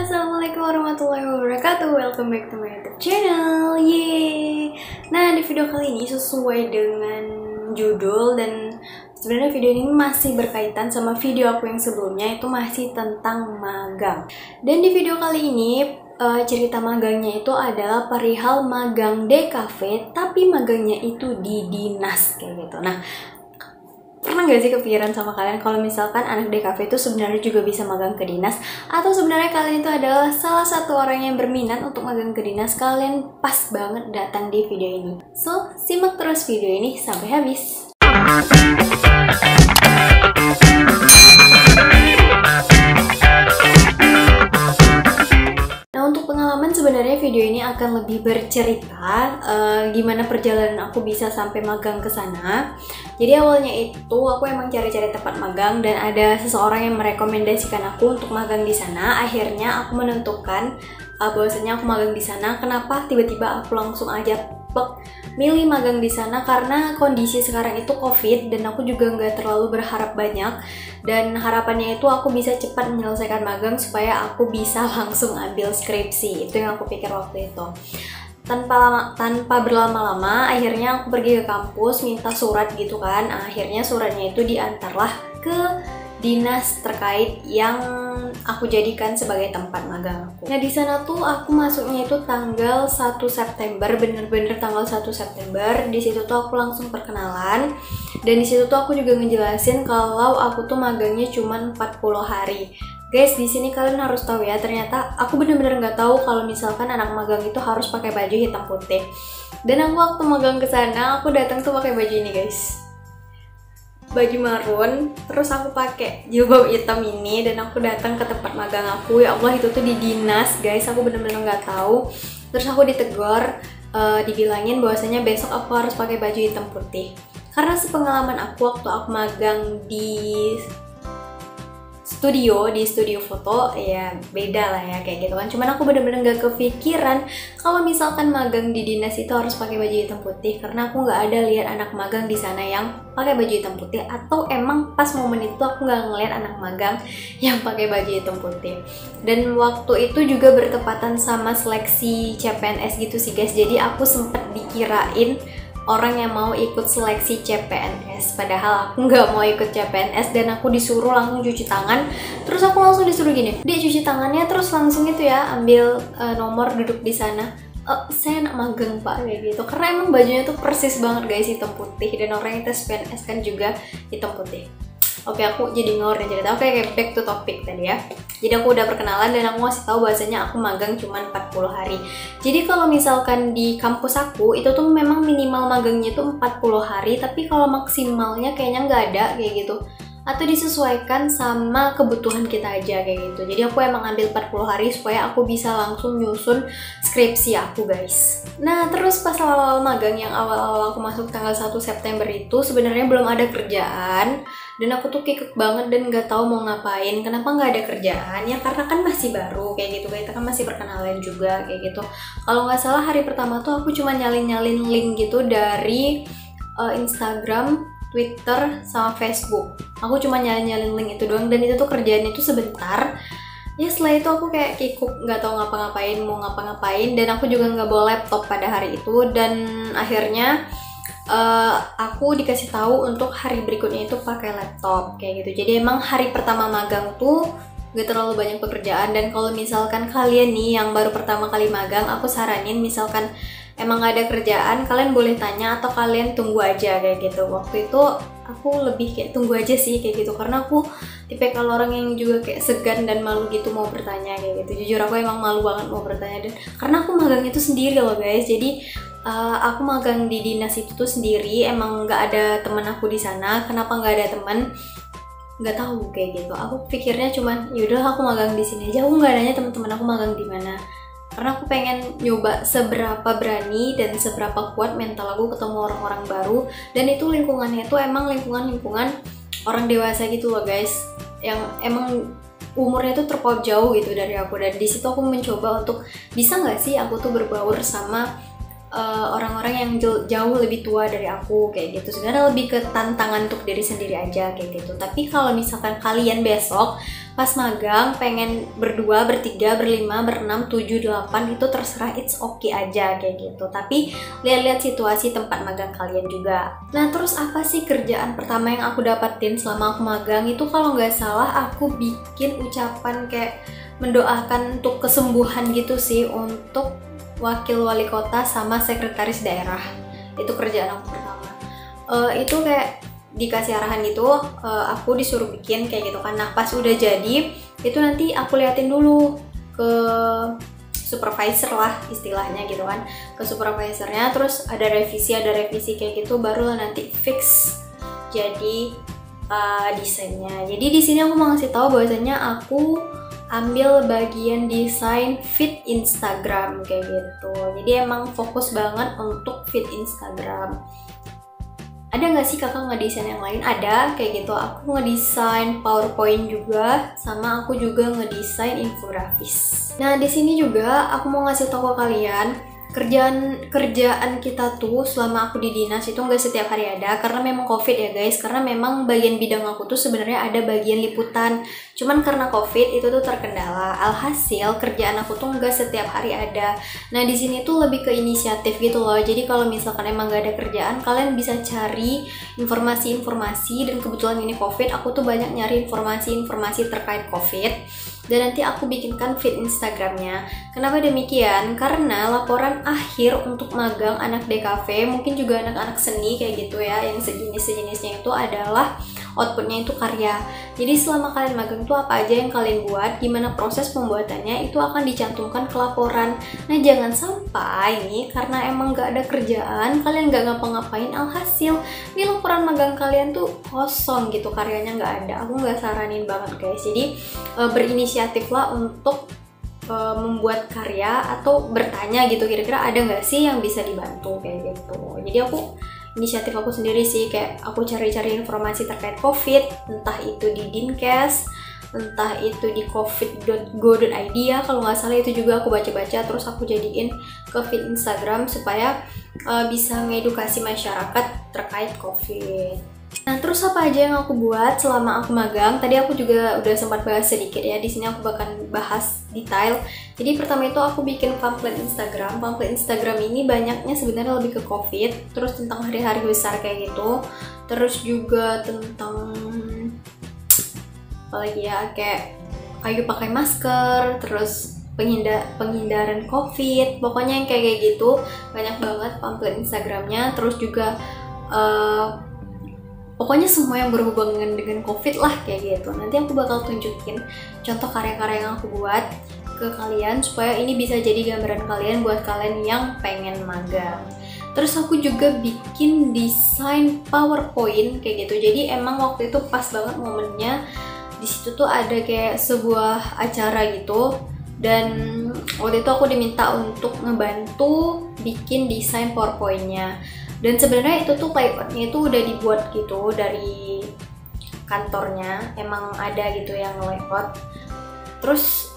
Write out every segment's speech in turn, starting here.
Assalamualaikum warahmatullahi wabarakatuh. Welcome back to my YouTube channel. Yeay. Nah, di video kali ini sesuai dengan judul, dan sebenarnya video ini masih berkaitan sama video aku yang sebelumnya, itu masih tentang magang. Dan di video kali ini cerita magangnya itu adalah perihal magang DKV, tapi magangnya itu di dinas kayak gitu. Nah, pernah gak sih kepikiran sama kalian kalau misalkan anak DKV itu sebenarnya juga bisa magang ke dinas? Atau sebenarnya kalian itu adalah salah satu orang yang berminat untuk magang ke dinas? Kalian pas banget datang di video ini. So, simak terus video ini sampai habis. Nah, untuk pengalaman sebenarnya video ini akan lebih bercerita gimana perjalanan aku bisa sampai magang ke sana. Jadi awalnya itu aku emang cari-cari tempat magang dan ada seseorang yang merekomendasikan aku untuk magang di sana. Akhirnya aku menentukan bahwasanya aku magang di sana. Kenapa tiba-tiba aku langsung aja milih magang di sana? Karena kondisi sekarang itu COVID dan aku juga nggak terlalu berharap banyak, dan harapannya itu aku bisa cepat menyelesaikan magang supaya aku bisa langsung ambil skripsi. Itu yang aku pikir waktu itu. Tanpa berlama-lama, akhirnya aku pergi ke kampus minta surat gitu kan. Akhirnya suratnya itu diantarlah ke dinas terkait yang aku jadikan sebagai tempat magang aku. Nah, di sana tuh aku masuknya itu tanggal 1 September, bener-bener tanggal 1 September. Di situ tuh aku langsung perkenalan, dan di situ tuh aku juga ngejelasin kalau aku tuh magangnya cuma 40 hari. Guys, di sini kalian harus tahu ya, ternyata aku bener-bener nggak tahu kalau misalkan anak magang itu harus pakai baju hitam putih. Dan aku waktu magang ke sana, aku datang tuh pakai baju ini, guys. Baju marun, terus aku pakai jilbab hitam ini, dan aku datang ke tempat magang aku. Ya Allah, itu tuh di dinas, guys. Aku bener-bener nggak tahu. Terus aku ditegur, dibilangin bahwasanya besok aku harus pakai baju hitam putih. Karena sepengalaman aku waktu aku magang di studio foto, ya beda lah ya kayak gitu kan. Cuman aku bener-bener gak kepikiran kalau misalkan magang di dinas itu harus pakai baju hitam putih, karena aku nggak ada lihat anak magang di sana yang pakai baju hitam putih, atau emang pas momen itu aku nggak ngeliat anak magang yang pakai baju hitam putih. Dan waktu itu juga bertepatan sama seleksi CPNS gitu sih guys, jadi aku sempat dikirain orang yang mau ikut seleksi CPNS, padahal aku nggak mau ikut CPNS. Dan aku disuruh langsung cuci tangan, terus aku langsung disuruh gini, dia cuci tangannya terus langsung itu ya, ambil nomor duduk di sana. Saya anak magang pak, kayak gitu, karena emang bajunya tuh persis banget guys, hitam putih, dan orang yang tes CPNS kan juga hitam putih. Oke, aku jadi ngawur dan cerita. Oke, back to topic tadi ya. Jadi aku udah perkenalan dan aku ngasih tahu bahwasanya aku magang cuma 40 hari. Jadi kalau misalkan di kampus aku itu tuh memang minimal magangnya tuh 40 hari, tapi kalau maksimalnya kayaknya nggak ada kayak gitu. Atau disesuaikan sama kebutuhan kita aja kayak gitu. Jadi aku emang ambil 40 hari supaya aku bisa langsung nyusun skripsi aku guys. Nah, terus pas awal-awal magang yang awal-awal aku masuk tanggal 1 September itu sebenarnya belum ada kerjaan, dan aku tuh kikuk banget dan nggak tahu mau ngapain. Kenapa nggak ada kerjaan? Ya karena kan masih baru kayak gitu, kita kan masih perkenalan juga kayak gitu. Kalau nggak salah hari pertama tuh aku cuma nyalin-nyalin link gitu dari Instagram, Twitter, sama Facebook. Aku cuma nyalin-nyalin link itu doang, dan itu tuh kerjaannya itu sebentar. Ya setelah itu aku kayak kikuk, nggak tahu ngapa-ngapain, mau ngapa-ngapain, dan aku juga nggak bawa laptop pada hari itu. Dan akhirnya aku dikasih tahu untuk hari berikutnya itu pakai laptop kayak gitu. Jadi emang hari pertama magang tuh gak terlalu banyak pekerjaan. Dan kalau misalkan kalian nih yang baru pertama kali magang, aku saranin misalkan emang gak ada kerjaan, kalian boleh tanya atau kalian tunggu aja kayak gitu. Waktu itu aku lebih kayak tunggu aja sih kayak gitu, karena aku tipe kalau orang yang juga kayak segan dan malu gitu mau bertanya kayak gitu. Jujur aku emang malu banget mau bertanya, dan karena aku magangnya tuh sendiri loh guys. Jadi aku magang di dinas itu tuh sendiri, emang nggak ada teman aku di sana. Kenapa nggak ada teman? Nggak tahu kayak gitu. Aku pikirnya cuman yaudah aku magang di sini aja. Aku nggak nanya teman-teman aku magang di mana, karena aku pengen nyoba seberapa berani dan seberapa kuat mental aku ketemu orang-orang baru. Dan itu lingkungannya itu emang lingkungan orang dewasa gitu loh guys, yang emang umurnya tuh terpaut jauh gitu dari aku. Dan di situ aku mencoba untuk bisa nggak sih aku tuh berbaur sama orang-orang yang jauh lebih tua dari aku kayak gitu. Sebenarnya lebih ke tantangan untuk diri sendiri aja kayak gitu. Tapi kalau misalkan kalian besok pas magang pengen berdua, bertiga, berlima, berenam, 7, 8 itu terserah, it's okay aja kayak gitu. Tapi lihat-lihat situasi tempat magang kalian juga. Nah terus apa sih kerjaan pertama yang aku dapatin selama aku magang itu, kalau nggak salah aku bikin ucapan kayak mendoakan untuk kesembuhan gitu sih untuk wakil wali kota sama sekretaris daerah. Itu kerjaan aku pertama. Itu kayak dikasih arahan gitu, aku disuruh bikin kayak gitu kan. Nah pas udah jadi itu nanti aku liatin dulu ke supervisor lah istilahnya gitu kan, ke supervisornya, terus ada revisi kayak gitu, baru nanti fix jadi desainnya. Jadi di sini aku mau ngasih tahu bahwasanya aku ambil bagian desain feed Instagram kayak gitu. Jadi emang fokus banget untuk feed Instagram. Ada nggak sih kakak ngedesain yang lain? Ada kayak gitu. Aku ngedesain PowerPoint juga, sama aku juga ngedesain infografis. Nah di sini juga aku mau ngasih tahu ke kalian, kerjaan kita tuh selama aku di dinas itu nggak setiap hari ada, karena memang COVID ya guys. Karena memang bagian bidang aku tuh sebenarnya ada bagian liputan, cuman karena COVID itu tuh terkendala. Alhasil kerjaan aku tuh nggak setiap hari ada. Nah di sini tuh lebih ke inisiatif gitu loh. Jadi kalau misalkan emang nggak ada kerjaan, kalian bisa cari informasi-informasi, dan kebetulan ini COVID, aku tuh banyak nyari informasi-informasi terkait COVID. Dan nanti aku bikinkan feed Instagramnya. Kenapa demikian? Karena laporan akhir untuk magang anak DKV, mungkin juga anak-anak seni kayak gitu ya, yang sejenisnya itu adalah outputnya itu karya. Jadi selama kalian magang itu apa aja yang kalian buat, gimana proses pembuatannya, itu akan dicantumkan ke laporan. Nah jangan sampai nih karena emang gak ada kerjaan, kalian gak ngapa-ngapain, alhasil ini laporan magang kalian tuh kosong gitu, karyanya gak ada. Aku gak saranin banget guys. Jadi berinisiatiflah untuk membuat karya, atau bertanya gitu, kira-kira ada nggak sih yang bisa dibantu kayak gitu. Jadi inisiatif aku sendiri sih, kayak aku cari-cari informasi terkait COVID, entah itu di Dinkes, entah itu di covid.go.id ya kalau nggak salah, itu juga aku baca-baca, terus aku jadiin ke feed Instagram supaya bisa mengedukasi masyarakat terkait COVID. Nah, terus apa aja yang aku buat selama aku magang? Tadi aku juga udah sempat bahas sedikit ya. Di sini aku bakal bahas detail. Jadi pertama itu aku bikin pamflet Instagram. Pamflet Instagram ini banyaknya sebenarnya lebih ke COVID, terus tentang hari-hari besar kayak gitu. Terus juga tentang apa lagi ya, kayak ayo pakai masker, terus penghindaran COVID. Pokoknya yang kayak gitu banyak banget pamflet Instagramnya. Terus juga pokoknya semua yang berhubungan dengan COVID lah kayak gitu. Nanti aku bakal tunjukin contoh karya-karya yang aku buat ke kalian supaya ini bisa jadi gambaran kalian buat kalian yang pengen magang. Terus aku juga bikin desain PowerPoint kayak gitu. Jadi emang waktu itu pas banget momennya. Di situ tuh ada kayak sebuah acara gitu, dan waktu itu aku diminta untuk ngebantu bikin desain PowerPoint-nya. Dan sebenarnya itu tuh layoutnya itu udah dibuat gitu dari kantornya, emang ada gitu yang layout. Terus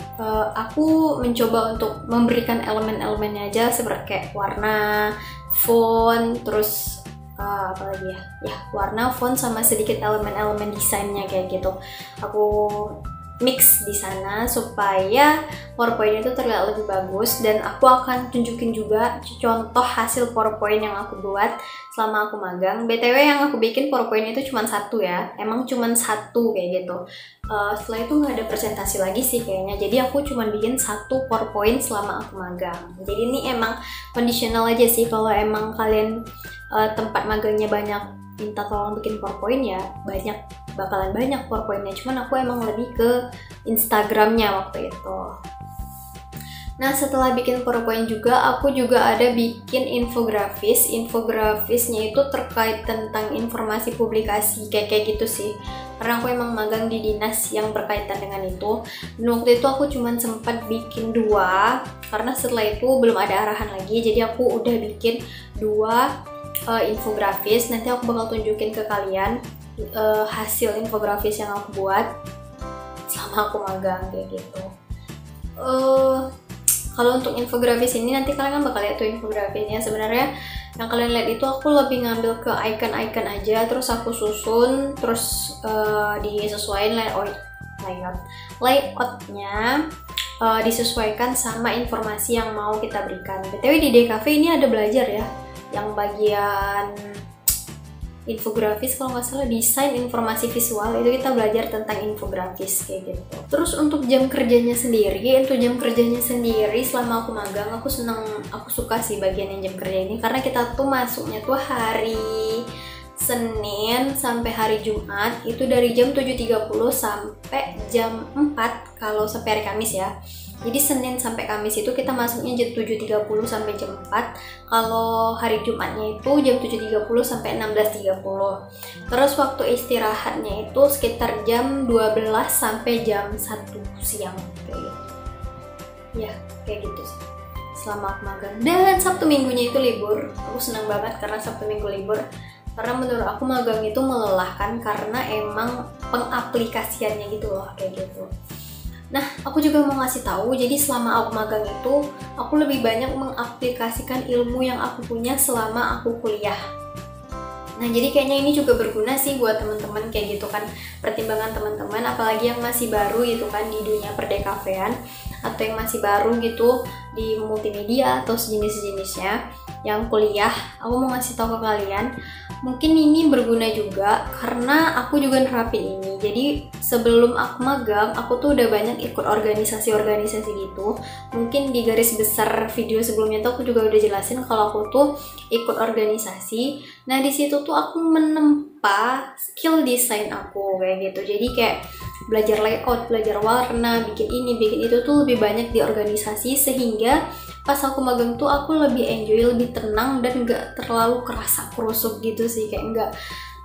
aku mencoba untuk memberikan elemen-elemennya aja, seperti kayak warna, font, terus apa lagi ya, warna, font, sama sedikit elemen-elemen desainnya kayak gitu. Aku mix di sana supaya PowerPoint itu terlihat lebih bagus, dan aku akan tunjukin juga contoh hasil PowerPoint yang aku buat selama aku magang. BTW yang aku bikin PowerPoint itu cuma satu ya, emang cuma satu kayak gitu. Setelah itu nggak ada presentasi lagi sih kayaknya, jadi aku cuma bikin satu PowerPoint selama aku magang. Jadi ini emang conditional aja sih, kalau emang kalian tempat magangnya banyak minta tolong bikin PowerPoint ya bakalan banyak PowerPointnya, cuman aku emang lebih ke Instagramnya waktu itu. Nah setelah bikin PowerPoint juga, aku juga ada bikin infografis. Infografisnya itu terkait tentang informasi publikasi kayak gitu sih, karena aku emang magang di dinas yang berkaitan dengan itu. Dan waktu itu aku cuman sempat bikin 2, karena setelah itu belum ada arahan lagi, jadi aku udah bikin 2 infografis. Nanti aku bakal tunjukin ke kalian hasil infografis yang aku buat selama aku magang kayak gitu. Kalau untuk infografis ini nanti kalian kan bakal lihat tuh infografisnya. Sebenarnya yang kalian lihat itu aku lebih ngambil ke icon-icon aja, terus aku susun, terus disesuaikan layoutnya disesuaikan sama informasi yang mau kita berikan. BTW di DKV ini ada belajar ya, yang bagian infografis kalau nggak salah desain informasi visual, itu kita belajar tentang infografis kayak gitu. Terus untuk jam kerjanya sendiri selama aku magang, aku suka sih bagian yang jam kerja ini, karena kita tuh masuknya tuh hari Senin sampai hari Jumat, itu dari jam 7.30 sampai jam 4 kalau sampai hari Kamis ya. Jadi Senin sampai Kamis itu kita masuknya jam 7.30 sampai jam 4. Kalau hari Jumatnya itu jam 7.30 sampai 16.30. Terus waktu istirahatnya itu sekitar jam 12 sampai jam 1 siang kayak gitu. Ya, kayak gitu sih. Selama aku magang. Dan Sabtu Minggunya itu libur. Aku senang banget karena Sabtu Minggu libur. Karena menurut aku magang itu melelahkan karena emang pengaplikasiannya gitu loh, kayak gitu. Nah, aku juga mau ngasih tahu, jadi selama aku magang itu, aku lebih banyak mengaplikasikan ilmu yang aku punya selama aku kuliah. Nah, jadi kayaknya ini juga berguna sih buat teman-teman kayak gitu kan, pertimbangan teman-teman, apalagi yang masih baru gitu kan di dunia perdekafean, atau yang masih baru gitu di multimedia atau sejenis-jenisnya yang kuliah. Aku mau ngasih tahu ke kalian, mungkin ini berguna juga karena aku juga nerapin ini. Jadi sebelum aku magang, aku tuh udah banyak ikut organisasi-organisasi gitu. Mungkin di garis besar video sebelumnya tuh aku juga udah jelasin kalau aku tuh ikut organisasi. Nah, di situ tuh aku menempa skill desain aku kayak gitu. Jadi kayak belajar layout, belajar warna, bikin ini, bikin itu tuh lebih banyak di organisasi, sehingga pas aku magang tuh aku lebih enjoy, lebih tenang, dan gak terlalu kerasa kerusuk gitu sih, kayak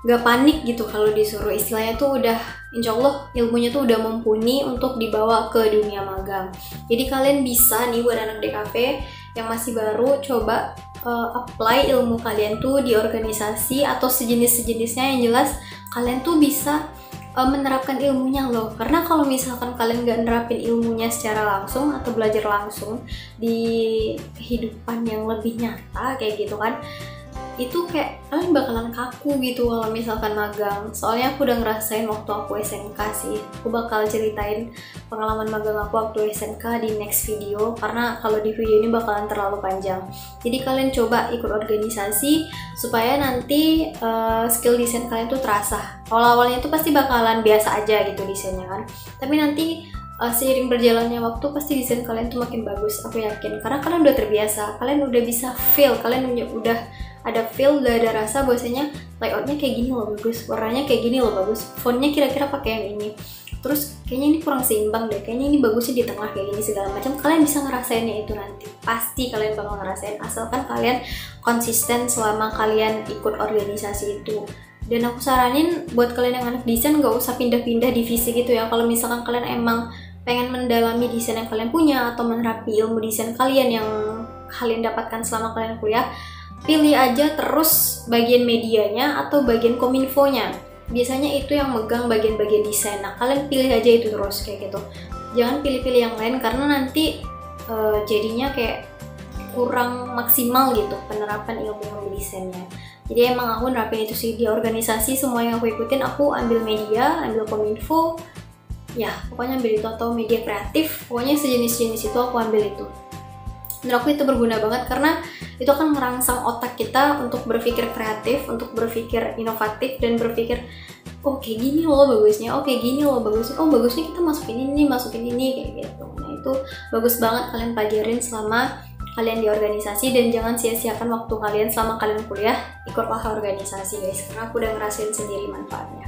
gak panik gitu kalau disuruh. Istilahnya tuh udah, insya Allah ilmunya tuh udah mumpuni untuk dibawa ke dunia magang. Jadi kalian bisa nih buat anak DKV yang masih baru, coba apply ilmu kalian tuh di organisasi atau sejenis-sejenisnya, yang jelas kalian tuh bisa menerapkan ilmunya loh. Karena kalau misalkan kalian gak nerapin ilmunya secara langsung atau belajar langsung di kehidupan yang lebih nyata kayak gitu kan, itu kayak kalian bakalan kaku gitu kalau misalkan magang. Soalnya aku udah ngerasain waktu aku SMK sih. Aku bakal ceritain pengalaman magang aku waktu SMK di next video, karena kalau di video ini bakalan terlalu panjang. Jadi kalian coba ikut organisasi supaya nanti skill desain kalian tuh terasa. Awal-awalnya tuh pasti bakalan biasa aja gitu desainnya kan, tapi nanti seiring berjalannya waktu pasti desain kalian tuh makin bagus, aku yakin. Karena kalian udah terbiasa, kalian udah bisa feel, kalian udah ada feel, udah ada rasa bahwasanya layoutnya kayak gini loh bagus, warnanya kayak gini loh bagus, fontnya kira-kira pakai yang ini, terus kayaknya ini kurang seimbang deh, kayaknya ini bagusnya di tengah kayak gini, segala macam. Kalian bisa ngerasainnya itu nanti, pasti kalian bakal ngerasain, asalkan kalian konsisten selama kalian ikut organisasi itu. Dan aku saranin buat kalian yang anak desain gak usah pindah-pindah divisi gitu ya. Kalau misalkan kalian emang pengen mendalami desain yang kalian punya atau menerapi ilmu desain kalian yang kalian dapatkan selama kalian kuliah, pilih aja terus bagian medianya atau bagian kominfonya. Biasanya itu yang megang bagian-bagian desain. Nah, kalian pilih aja itu terus kayak gitu. Jangan pilih-pilih yang lain karena nanti jadinya kayak kurang maksimal gitu penerapan ilmu desainnya. Jadi emang aku nerapin itu sih di organisasi. Semua yang aku ikutin, aku ambil media, ambil kominfo, ya pokoknya ambil itu, atau media kreatif, pokoknya sejenis-jenis itu aku ambil itu. Menurut aku itu berguna banget karena itu akan merangsang otak kita untuk berpikir kreatif, untuk berpikir inovatif, dan berpikir oh kayak gini loh bagusnya, oh kayak gini loh bagusnya, oh bagusnya kita masukin ini kayak gitu. Nah itu bagus banget kalian pelajarin selama kalian di organisasi, dan jangan sia-siakan waktu kalian selama kalian kuliah. Ikutlah organisasi guys, karena aku udah ngerasain sendiri manfaatnya.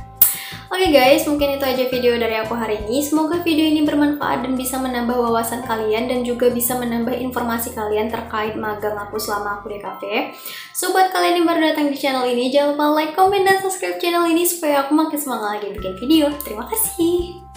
Oke guys, mungkin itu aja video dari aku hari ini. Semoga video ini bermanfaat dan bisa menambah wawasan kalian, dan juga bisa menambah informasi kalian terkait magang aku selama aku di DKV. So buat kalian yang baru datang di channel ini, jangan lupa like, comment, dan subscribe channel ini supaya aku makin semangat lagi bikin video. Terima kasih.